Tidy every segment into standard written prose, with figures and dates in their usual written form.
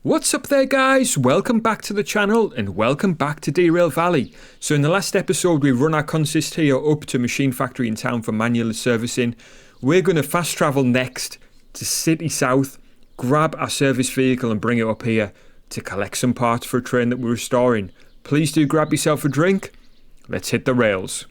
What's up there guys, welcome back to the channel and welcome back to Derail Valley. So in the last episode we run our consist here up to Machine Factory in town for manual servicing. We're going to fast travel next to City South, grab our service vehicle and bring it up here to collect some parts for a train that we're restoring. Please do grab yourself a drink, let's hit the rails.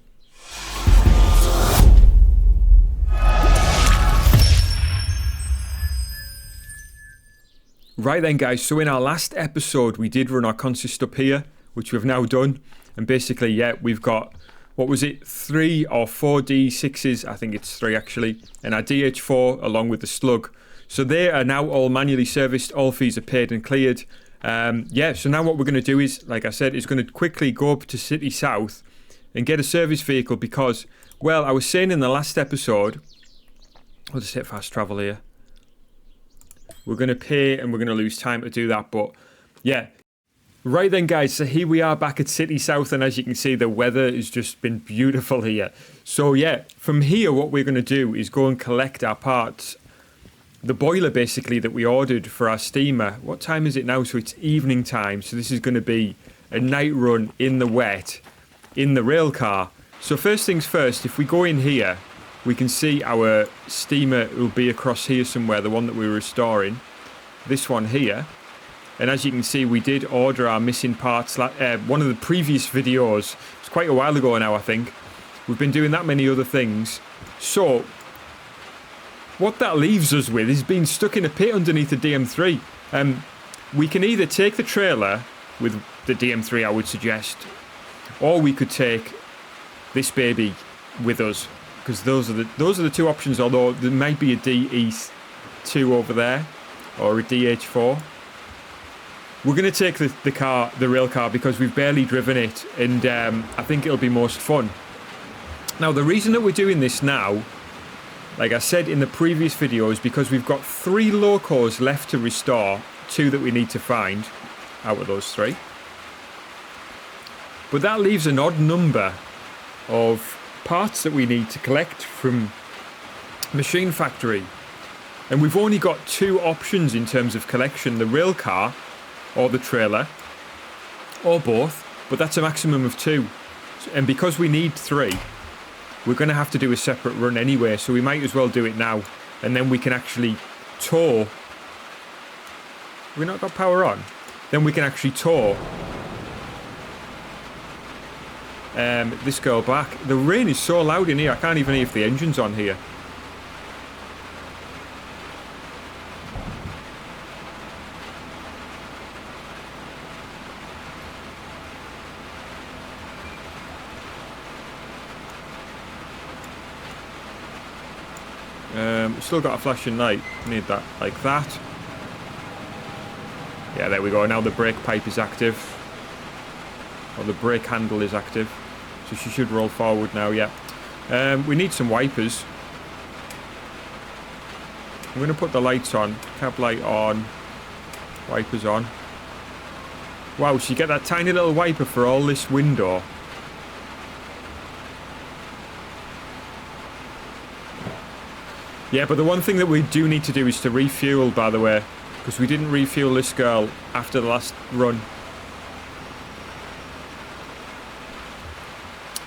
Right then guys, so in our last episode we did run our consist up here, which we've now done, and basically we've got, what was it, 3 or 4 D6s, I think it's 3 actually, and our DH4 along with the slug. So they are now all manually serviced, all fees are paid and cleared. So now what we're going to do is, like I said, is going to quickly go up to City South and get a service vehicle because, well, I was saying in the last episode, I'll just hit fast travel here. We're going to pay and we're going to lose time to do that, but yeah. Right then guys, so here we are back at City South, and as you can see the weather has just been beautiful here. So yeah, from here what we're going to do is go and collect our parts. The boiler basically that we ordered for our steamer. What time is it now? So it's evening time, so this is going to be a night run in the wet in the rail car. So first things first, if we go in here, we can see our steamer will be across here somewhere, the one that we were restoring. This one here. And as you can see, we did order our missing parts. One of the previous videos, it's quite a while ago now I think. We've been doing that many other things. So, what that leaves us with is being stuck in a pit underneath the DM3. We can either take the trailer with the DM3, I would suggest, or we could take this baby with us. Because those are the two options, although there might be a DE2 over there, or a DH4. We're going to take the rail car because we've barely driven it, and I think it'll be most fun. Now the reason that we're doing this now, like I said in the previous video, is because we've got 3 locos left to restore, 2 that we need to find out of those 3. But that leaves an odd number of parts that we need to collect from Machine Factory, and we've only got 2 options in terms of collection: the rail car or the trailer, or both, but that's a maximum of 2, and because we need 3 we're going to have to do a separate run anyway, so we might as well do it now, and then we can actually tow. We've not got power on, then we can actually tow this girl back. The rain is so loud in here, I can't even hear if the engine's on here. Still got a flashing light. Need that like that. Yeah, there we go. Now the brake pipe is active. Or the brake handle is active. So she should roll forward now, yeah. We need some wipers. I'm going to put the lights on. Cab light on. Wipers on. Wow, so you get that tiny little wiper for all this window. Yeah, but the one thing that we do need to do is to refuel, by the way. Because we didn't refuel this girl after the last run.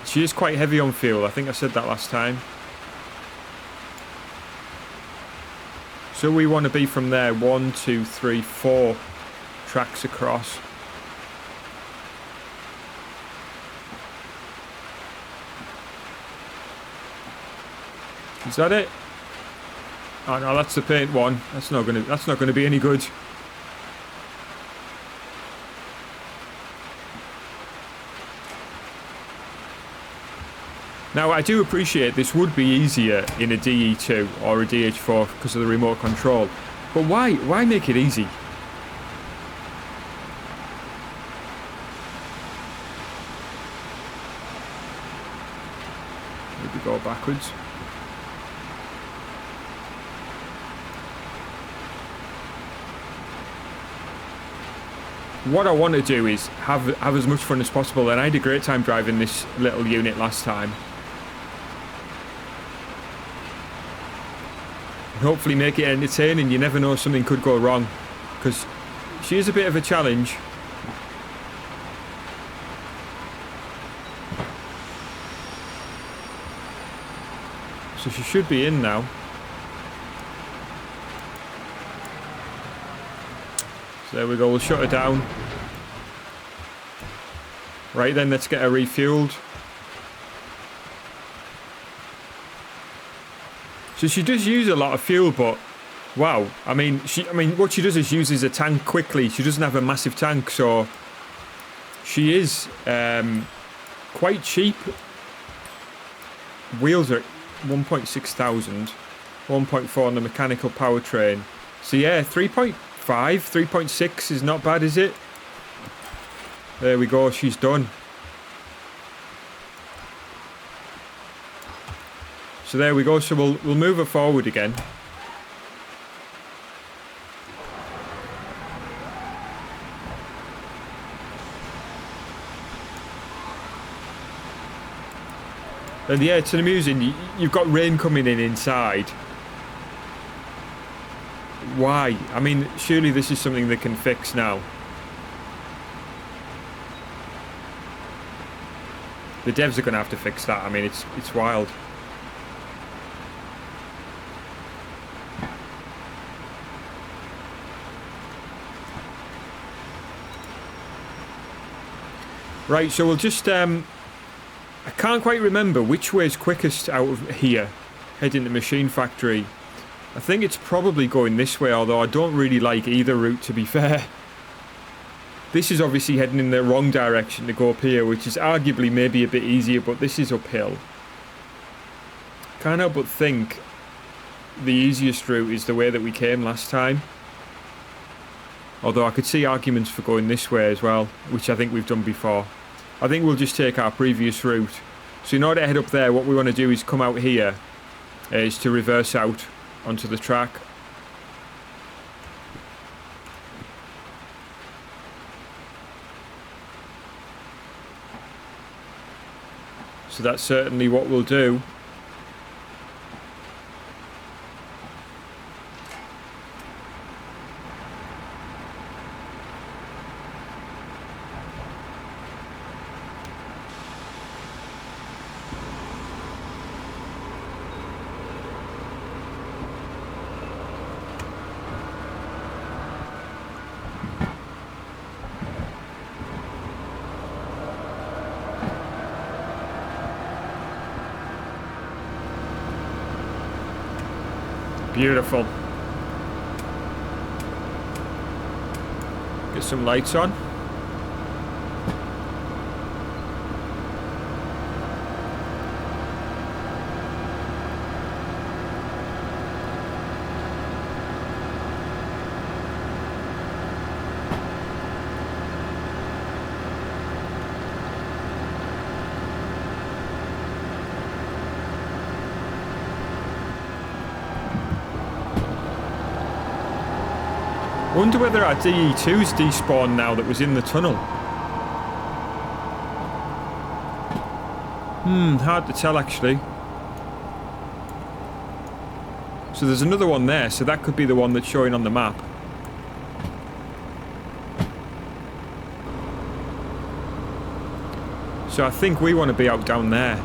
She is quite heavy on fuel, I think I said that last time. So we want to be from there 1, 2, 3, 4 tracks across. Is that it? Oh no, that's the paint one. That's not gonna be any good. Now I do appreciate this would be easier in a DE2 or a DH4 because of the remote control. But why make it easy? Maybe go backwards. What I want to do is have as much fun as possible, and I had a great time driving this little unit last time. And hopefully make it entertaining. You never know, something could go wrong. Because she is a bit of a challenge. So she should be in now. So there we go, we'll shut her down. Right then, let's get her refueled. So she does use a lot of fuel, but wow, I mean what she does is uses a tank quickly. She doesn't have a massive tank, so she is quite cheap. Wheels are 1.6 thousand, 1.4 on the mechanical powertrain. So yeah, 3.5, 3.6 is not bad, is it? There we go, she's done. So there we go, so we'll move her forward again. And yeah, it's amusing. You've got rain coming in inside. Why? I mean, surely this is something they can fix now. The devs are going to have to fix that. I mean, it's wild. Right, so we'll just I can't quite remember which way is quickest out of here, heading to Machine Factory. I think it's probably going this way, although I don't really like either route, to be fair. This is obviously heading in the wrong direction to go up here, which is arguably maybe a bit easier, but this is uphill. Can't help but think the easiest route is the way that we came last time. Although I could see arguments for going this way as well, which I think we've done before. I think we'll just take our previous route. So in order to head up there, what we want to do is come out here, is to reverse out onto the track. So that's certainly what we'll do. Beautiful. Get some lights on. I wonder whether our DE2's despawned now that was in the tunnel. Hard to tell actually. So there's another one there, so that could be the one that's showing on the map. So I think we want to be out down there.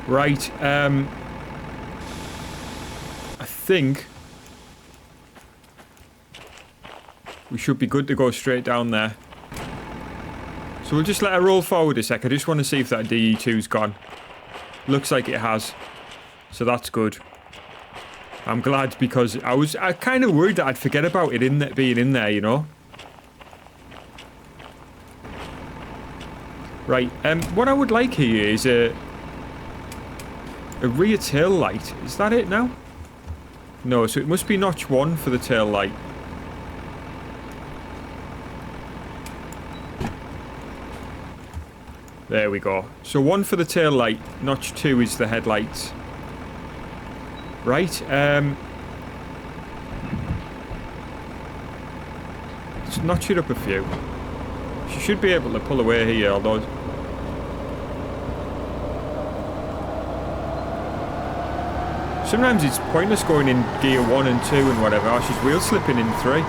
Right, I think we should be good to go straight down there. So we'll just let her roll forward a sec. I just want to see if that DE2's gone. Looks like it has. So that's good. I'm glad, because I kind of worried that I'd forget about it being in there, you know. Right, what I would like here is a rear tail light. Is that it now? No, so it must be notch 1 for the tail light. There we go. So 1 for the tail light, notch 2 is the headlights. Right, let's notch it up a few. She should be able to pull away here, although... Sometimes it's pointless going in gear 1 and 2 and whatever. Oh, she's wheel slipping in 3.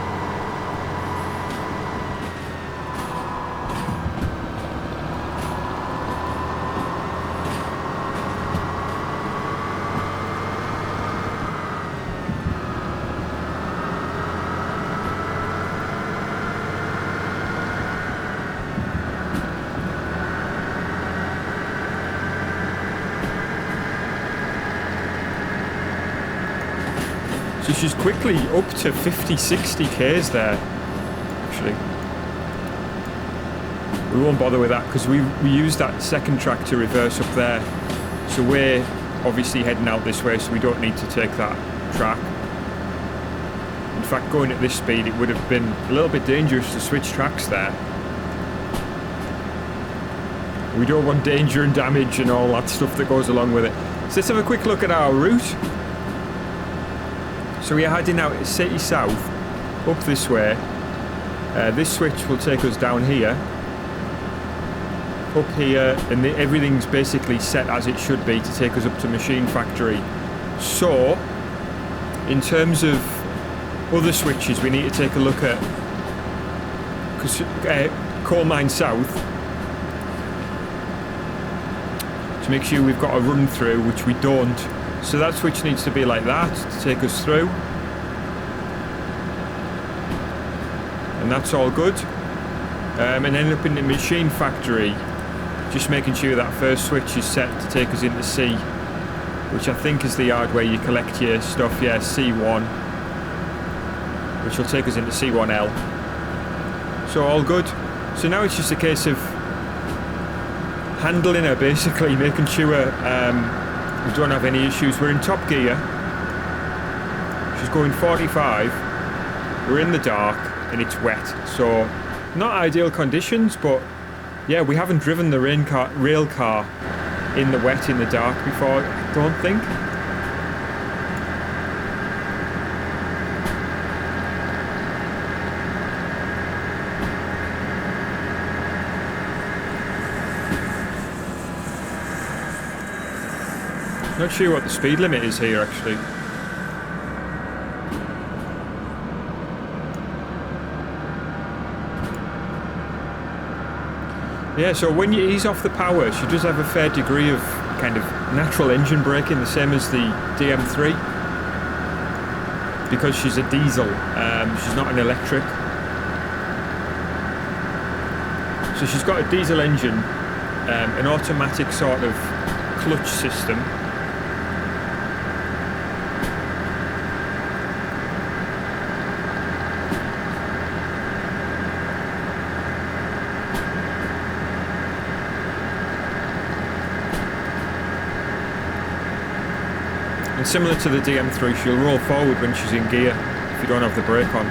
So she's quickly up to 50, 60 Ks there, actually. We won't bother with that because we use that second track to reverse up there. So we're obviously heading out this way, so we don't need to take that track. In fact, going at this speed, it would have been a little bit dangerous to switch tracks there. We don't want danger and damage and all that stuff that goes along with it. So let's have a quick look at our route. So we are heading out at City South, up this way. This switch will take us down here, up here, and everything's basically set as it should be to take us up to Machine Factory. So, in terms of other switches, we need to take a look at Coal Mine South to make sure we've got a run through, which we don't. So that switch needs to be like that to take us through. And that's all good. And then up in the Machine Factory, just making sure that first switch is set to take us into C, which I think is the yard where you collect your stuff. Yeah, C1, which will take us into C1L. So all good. So now it's just a case of handling her, basically, making sure we don't have any issues. We're in top gear. She's going 45. We're in the dark and it's wet. So not ideal conditions, but yeah, we haven't driven the rail car in the wet, in the dark before, I don't think. Not sure what the speed limit is here, actually. Yeah, so when you ease off the power, she does have a fair degree of kind of natural engine braking, the same as the DM3. Because she's a diesel, she's not an electric. So she's got a diesel engine, an automatic sort of clutch system. And similar to the DM3, she'll roll forward when she's in gear if you don't have the brake on.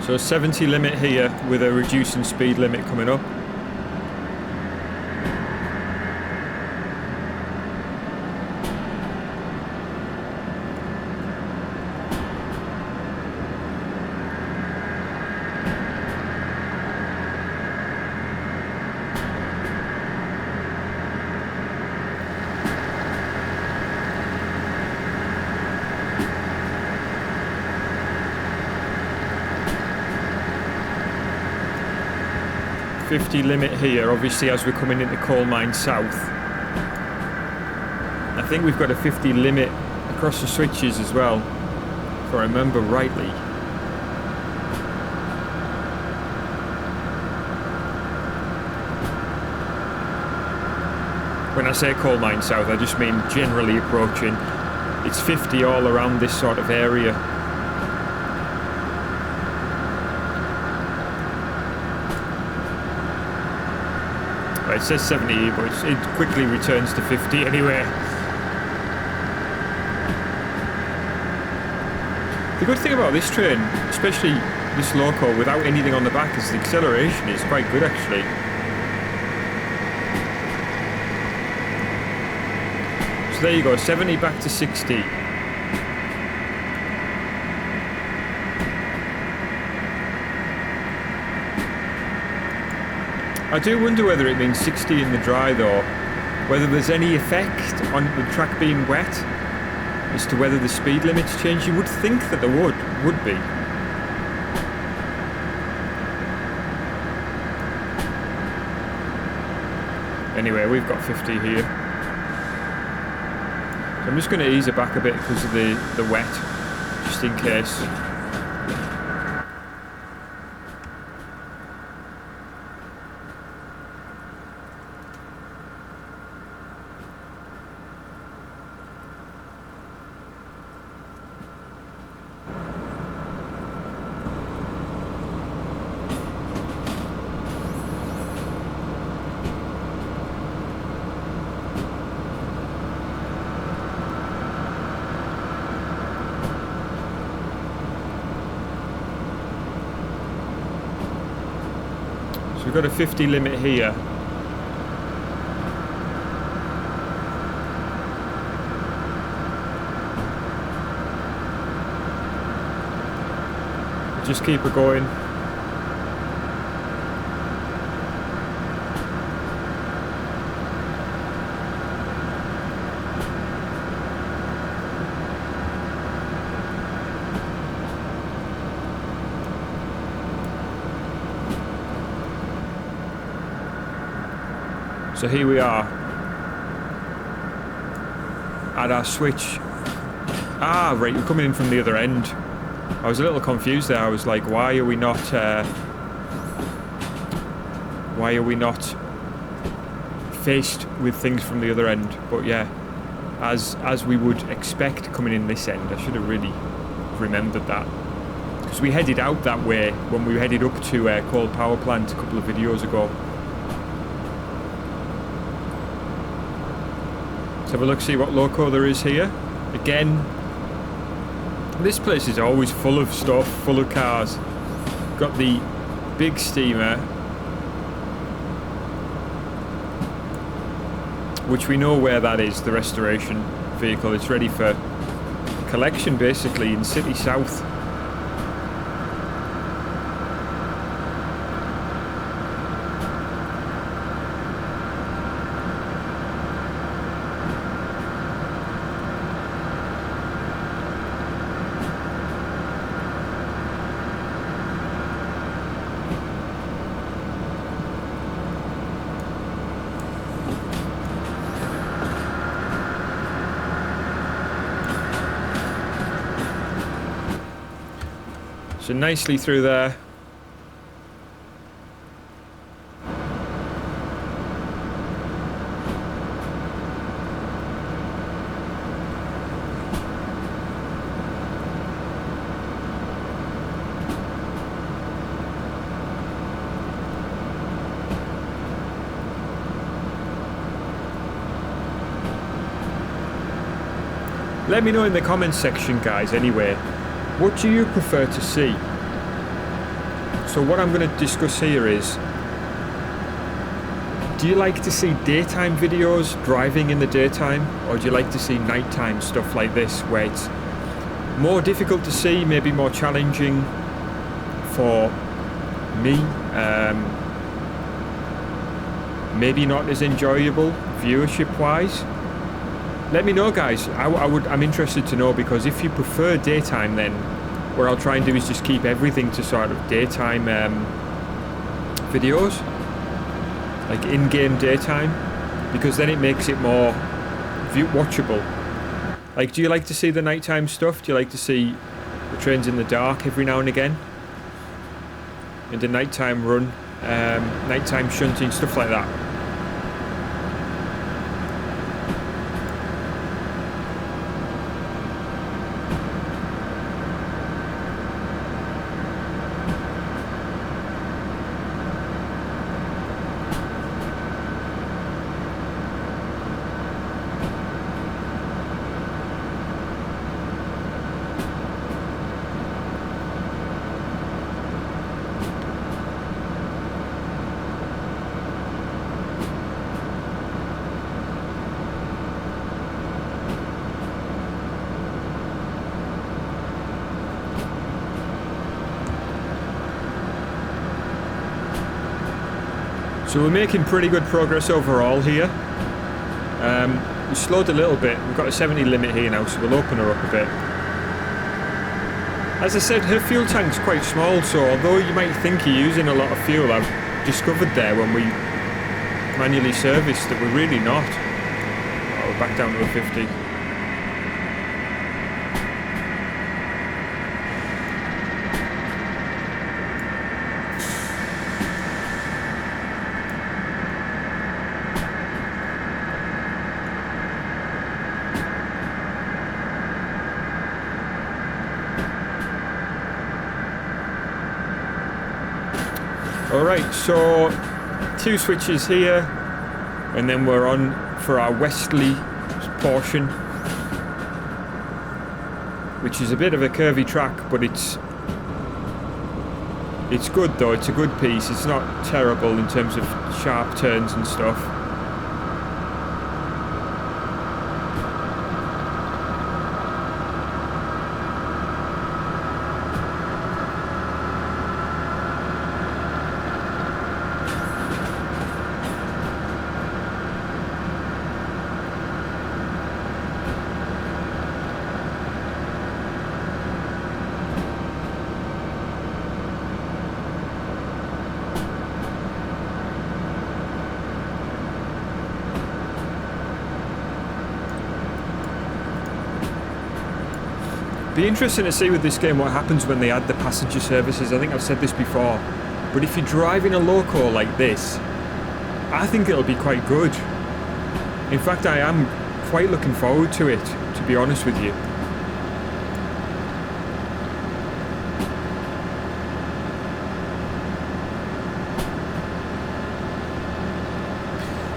So 70 limit here with a reducing speed limit coming up. .50 limit here, obviously, as we're coming into Coal Mine South. I think we've got a 50 limit across the switches as well, if I remember rightly. I say coal mine south, I just mean generally approaching. It's 50 all around this sort of area. Right, it says 70, but it quickly returns to 50 anyway. The good thing about this train, especially this loco without anything on the back, is the acceleration is quite good actually. So there you go, 70 back to 60. I do wonder whether it means 60 in the dry though, whether there's any effect on the track being wet as to whether the speed limits change. You would think that there would be. Anyway, we've got 50 here. So I'm just going to ease it back a bit because of the wet, just in case. So we've got a 50 limit here. Just keep it going. So here we are at our switch. Ah, right, we're coming in from the other end. I was a little confused there. I was like, why are we not faced with things from the other end? But yeah, as we would expect coming in this end. I should have really remembered that, because we headed out that way when we headed up to coal power plant a couple of videos ago. Let's have a look, see what loco there is here. Again, this place is always full of stuff, full of cars. Got the big steamer, which we know where that is, the restoration vehicle. It's ready for collection basically in City South. So nicely through there. Let me know in the comments section, guys, anyway. What do you prefer to see? So what I'm going to discuss here is, do you like to see daytime videos, driving in the daytime, or do you like to see nighttime stuff like this, where it's more difficult to see, maybe more challenging for me, maybe not as enjoyable viewership-wise? Let me know, guys. I'm interested to know, because if you prefer daytime, then what I'll try and do is just keep everything to sort of daytime videos, like in-game daytime, because then it makes it more watchable. Like, do you like to see the nighttime stuff? Do you like to see the trains in the dark every now and again? And the nighttime run, nighttime shunting, stuff like that. So we're making pretty good progress overall here. We slowed a little bit. We've got a 70 limit here now, so we'll open her up a bit. As I said, her fuel tank's quite small, so although you might think you're using a lot of fuel, I've discovered there when we manually serviced that we're really not. Oh, we're back down to a 50. Alright, so 2 switches here, and then we're on for our westerly portion, which is a bit of a curvy track, but it's good though. It's a good piece. It's not terrible in terms of sharp turns and stuff. Be interesting to see with this game what happens when they add the passenger services. I think I've said this before, but if you're driving a loco like this, I think it'll be quite good. In fact, I am quite looking forward to it, to be honest with you.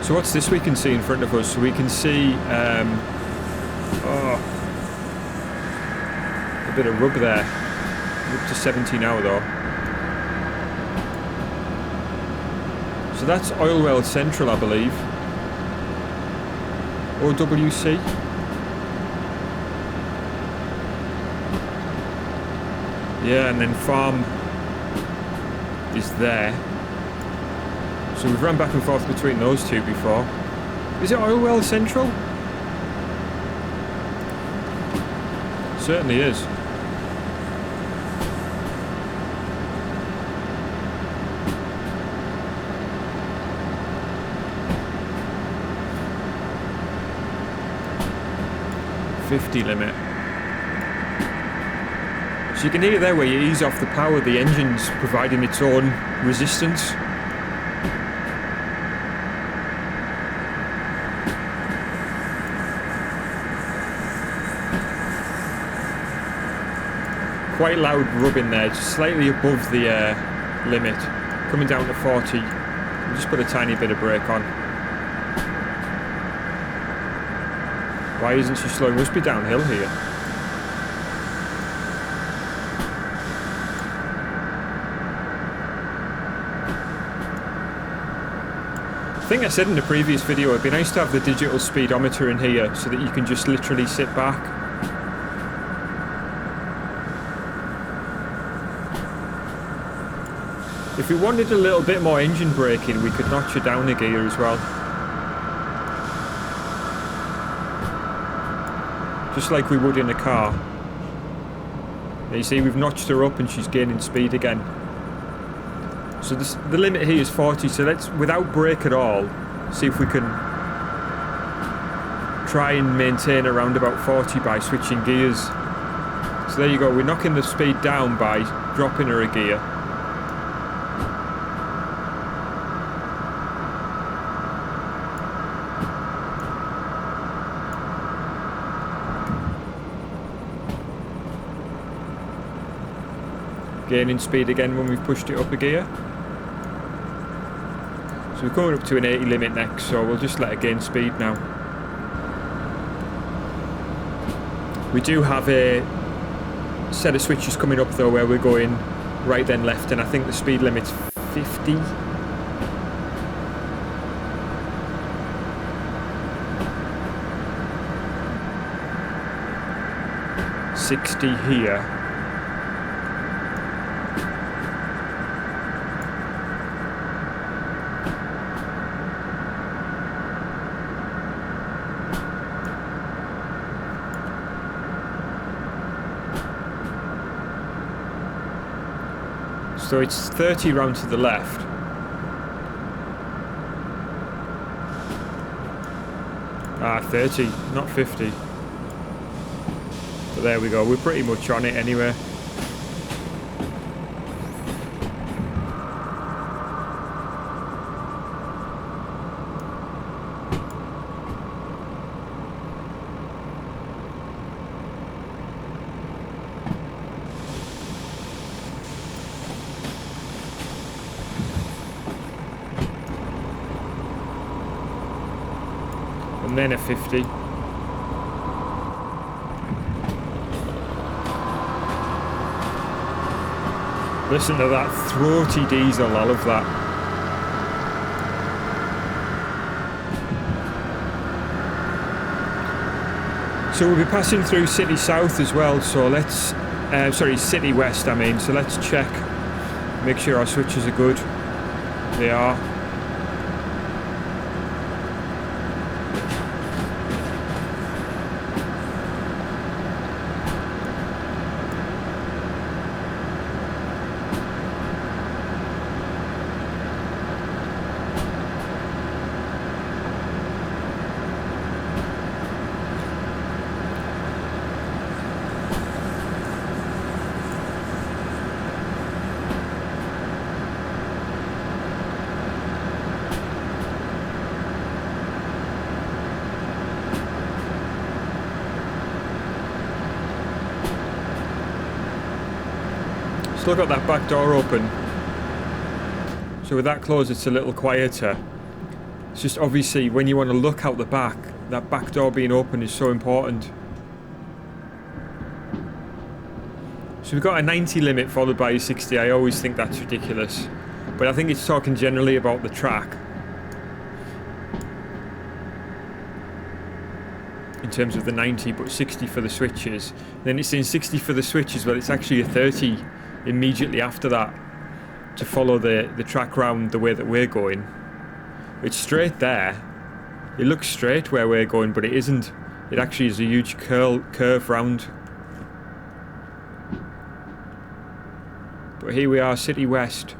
So what's this we can see in front of us? So we can see a bit of rub there. We're up to 70 now though. So that's Oil Well Central, I believe. OWC. Yeah, and then Farm is there. So we've run back and forth between those two before. Is it Oil Well Central? Certainly is. Limit. So you can hear there where you ease off the power, the engine's providing its own resistance. Quite loud rubbing there, just slightly above the limit, coming down to 40. We'll just put a tiny bit of brake on. Why isn't she slowing? Must be downhill here. I think I said in the previous video it'd be nice to have the digital speedometer in here so that you can just literally sit back. If we wanted a little bit more engine braking, we could notch it down a gear as well. Just like we would in a car. Now you see we've notched her up and she's gaining speed again. So the limit here is 40, so let's, without brake at all, see if we can try and maintain around about 40 by switching gears. So there you go, we're knocking the speed down by dropping her a gear. Gaining speed again when we've pushed it up a gear. So we're coming up to an 80 limit next, so we'll just let it gain speed now. We do have a set of switches coming up though where we're going right then left, and I think the speed limit's 50. Here. So it's 30 round to the left. Ah, 30, not 50. But there we go, we're pretty much on it anyway. And then a 50. Listen to that throaty diesel, I love that. So we'll be passing through City South as well, so let's, sorry, City West I mean, so let's check, make sure our switches are good. They are. Still got that back door open. So with that closed, it's a little quieter. It's just obviously when you want to look out the back, that back door being open is so important. So we've got a 90 limit followed by a 60. I always think that's ridiculous. But I think it's talking generally about the track. In terms of the 90, but 60 for the switches. Then it's saying 60 for the switches, but it's actually a 30 immediately after that to follow the track round the way that we're going. It's straight there. It looks straight where we're going, but it isn't. It actually is a huge curve round. But here we are, City West.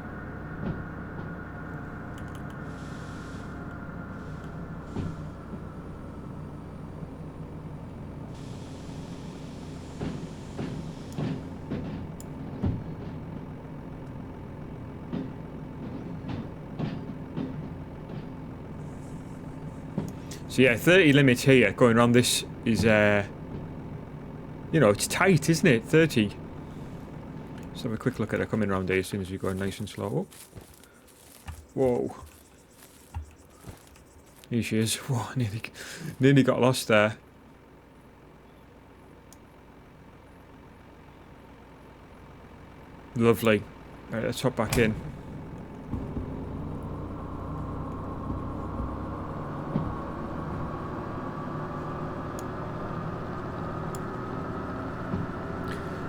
So yeah, 30 limit here, going around this is, you know, it's tight, isn't it? 30. Let's have a quick look at her coming around here as soon as we go nice and slow. Whoa. Here she is. Whoa, nearly got lost there. Lovely. Right, let's hop back in.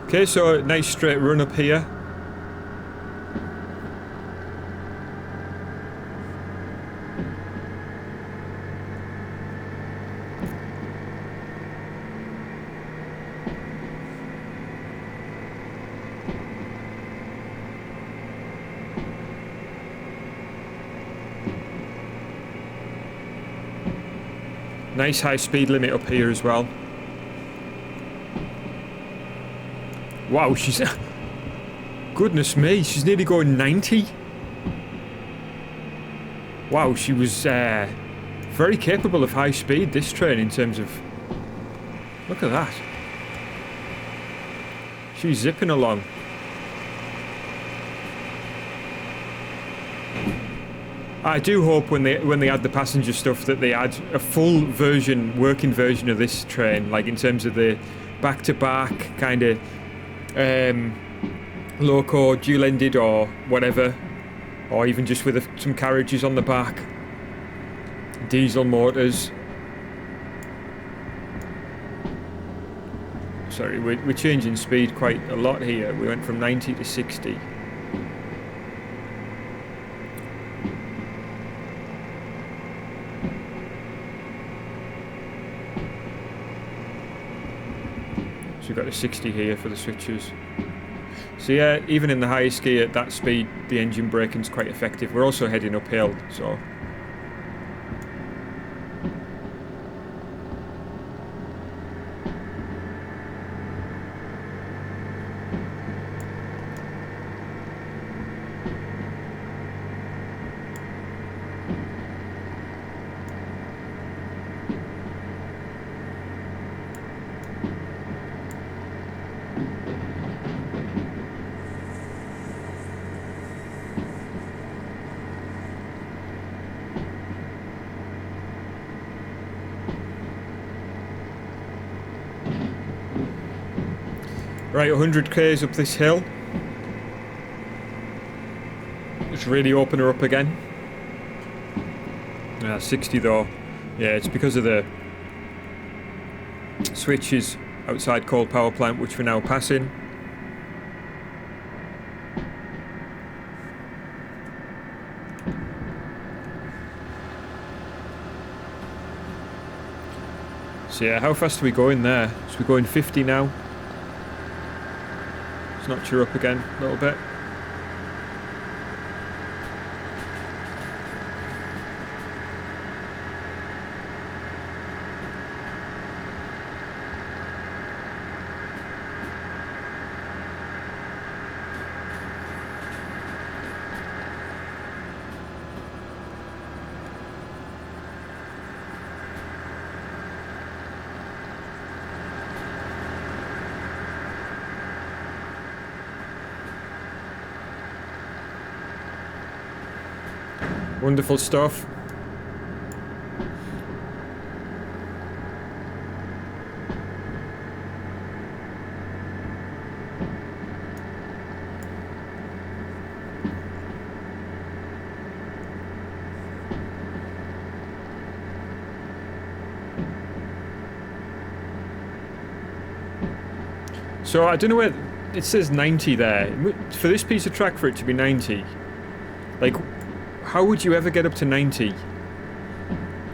Okay, so nice straight run up here. Nice high speed limit up here as well. Wow, she's... Goodness me, she's nearly going 90. Wow, she was very capable of high speed, this train, in terms of... Look at that. She's zipping along. I do hope when they add the passenger stuff that they add a full version, working version of this train, like in terms of the back-to-back kind of loco, dual-ended or whatever, or even just with some carriages on the back, diesel motors. Sorry, we're changing speed quite a lot here. We went from 90 to 60. So we've got a 60 here for the switches. So yeah, even in the highest gear at that speed, the engine braking's quite effective. We're also heading uphill, so... Right, 100 k's up this hill. Just really open her up again. 60 though. Yeah, it's because of the switches outside coal power plant, which we're now passing. So yeah, how fast are we going there? So we're going 50 now. Let's notch her up again a little bit. Wonderful stuff. So I don't know where it says 90 there. For this piece of track, for it to be 90, like, how would you ever get up to 90?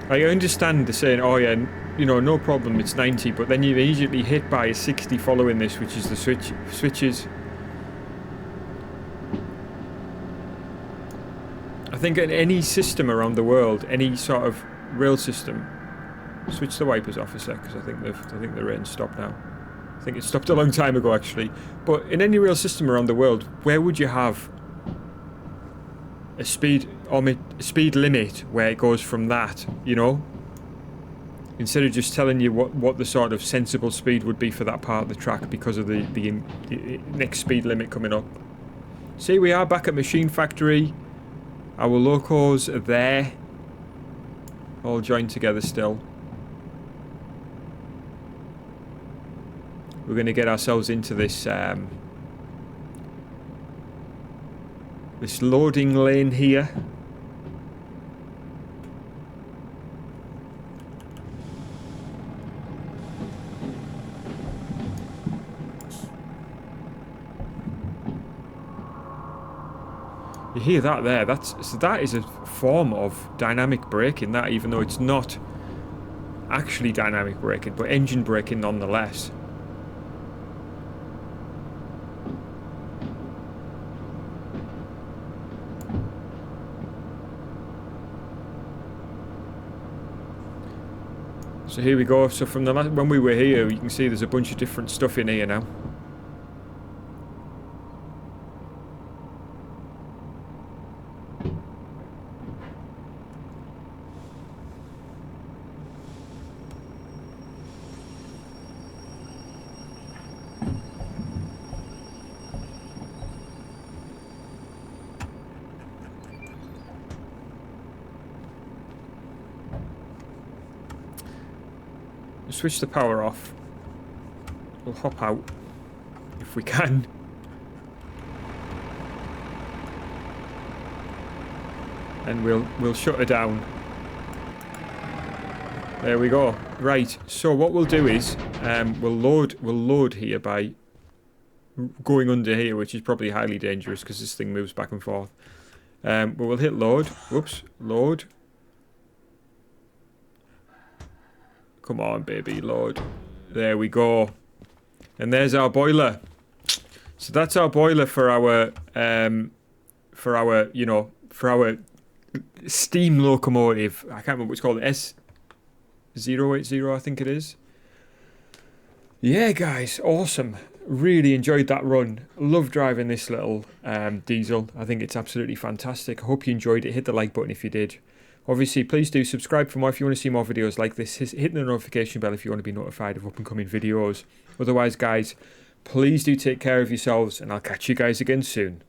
I understand the saying, oh yeah, you know, no problem, it's 90, but then you're immediately hit by a 60 following this, which is the switches. I think in any system around the world, any sort of rail system, switch the wipers off a sec, because I think the rain's stopped now. I think it stopped a long time ago, actually. But in any rail system around the world, where would you have a speed limit where it goes from that, you know? Instead of just telling you what the sort of sensible speed would be for that part of the track because of the next speed limit coming up. See, we are back at Machine Factory. Our locos are there. All joined together still. We're going to get ourselves into this this loading lane here. You hear that there? That is a form of dynamic braking, that, even though it's not actually dynamic braking, but engine braking nonetheless. So here we go. So from the when we were here, you can see there's a bunch of different stuff in here now. Switch the power off. We'll hop out if we can. And we'll shut her down. There we go. Right. So what we'll do is we'll load here by going under here, which is probably highly dangerous because this thing moves back and forth. But we'll hit load. Whoops. Load. Come on, baby, load. There we go. And there's our boiler. So that's our boiler for our steam locomotive. I can't remember what it's called. S080, I think it is. Yeah, guys, awesome. Really enjoyed that run. Love driving this little diesel. I think it's absolutely fantastic. I hope you enjoyed it. Hit the like button if you did. Obviously, please do subscribe for more if you want to see more videos like this. Hit the notification bell if you want to be notified of up-and-coming videos. Otherwise, guys, please do take care of yourselves, and I'll catch you guys again soon.